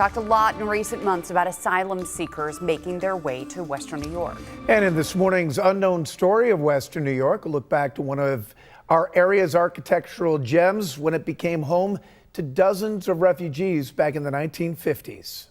Talked a lot in recent months about asylum seekers making their way to Western New York. And in this morning's Unknown Story of Western New York, a look back to one of our area's architectural gems when it became home to dozens of refugees back in the 1950s.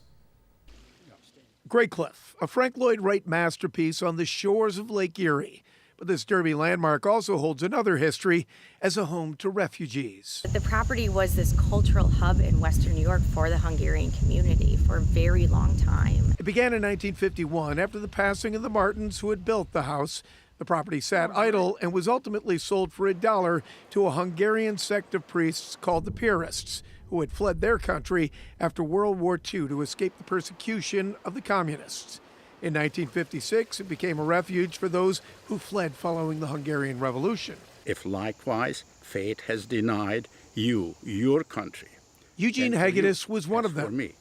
Graycliff, a Frank Lloyd Wright masterpiece on the shores of Lake Erie. But this Derby landmark also holds another history as a home to refugees. The property was this cultural hub in Western New York for the Hungarian community for a very long time. It began in 1951 after the passing of the Martins who had built the house. The property sat idle and was ultimately sold for $1 to a Hungarian sect of priests called the Piarists, who had fled their country after World War II to escape the persecution of the communists. In 1956, it became a refuge for those who fled following the Hungarian Revolution. If likewise fate has denied you, your country. Eugene Hegedus was one of them. For me,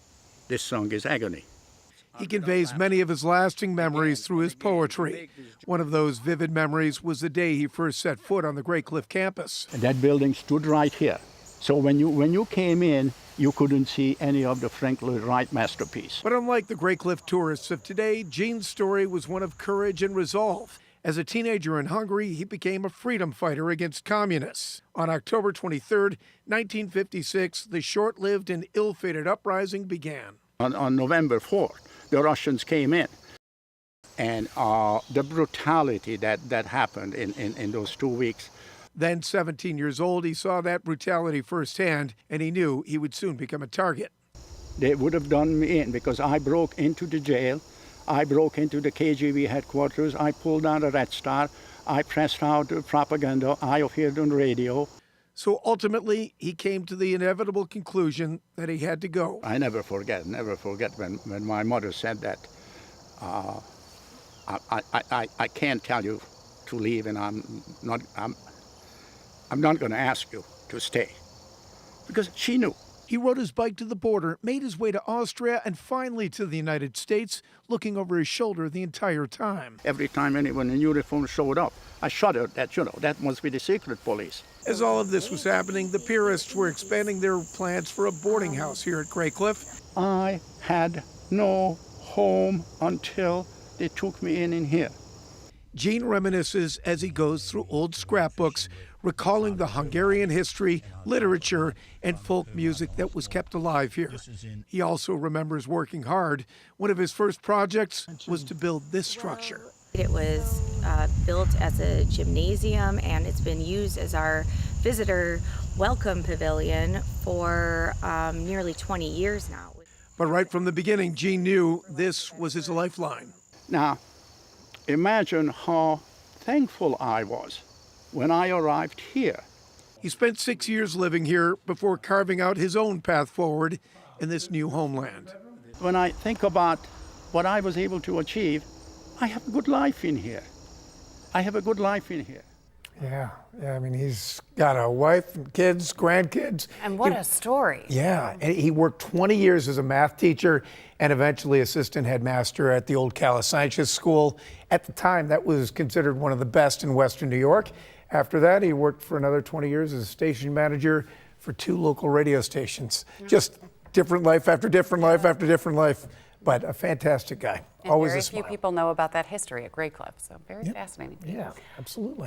this song is agony. He conveys many of his lasting memories through his poetry. One of those vivid memories was the day he first set foot on the Graycliff campus. That building stood right here. So when you came in, you couldn't see any of the Frank Lloyd Wright masterpiece. But unlike the Graycliff tourists of today, Gene's story was one of courage and resolve. As a teenager in Hungary, he became a freedom fighter against communists. On October 23, 1956, the short-lived and ill-fated uprising began. On November 4th, the Russians came in. And the brutality that happened in those 2 weeks. Then, 17 years old, he saw that brutality firsthand, and he knew he would soon become a target. They would have done me in because I broke into the jail. I broke into the KGB headquarters. I pulled down a Red Star. I pressed out the propaganda. I appeared on radio. So ultimately, he came to the inevitable conclusion that he had to go. I never forget when my mother said that. I can't tell you to leave, and I'm not going to ask you to stay, because she knew. He rode his bike to the border, made his way to Austria, and finally to the United States, looking over his shoulder the entire time. Every time anyone in uniform showed up, I shuddered that, that must be the secret police. As all of this was happening, the Piarists were expanding their plans for a boarding house here at Graycliff. I had no home until they took me in here. Gene reminisces as he goes through old scrapbooks, recalling the Hungarian history, literature, and folk music that was kept alive here. He also remembers working hard. One of his first projects was to build this structure. It was built as a gymnasium, and it's been used as our visitor welcome pavilion for nearly 20 years now. But right from the beginning, Gene knew this was his lifeline. Now, imagine how thankful I was when I arrived here. He spent 6 years living here before carving out his own path forward in this new homeland. When I think about what I was able to achieve, I have a good life in here. I have a good life in here. Yeah, I mean, he's got a wife and kids, grandkids. And what a story. Yeah, and he worked 20 years as a math teacher and eventually assistant headmaster at the old Calisciences School. At the time, that was considered one of the best in Western New York. After that, he worked for another 20 years as a station manager for 2 local radio stations. Just different life after different life after different life, but a fantastic guy. And always very a smile. few people know about that history at Graycliff, so very fascinating. Yeah, absolutely.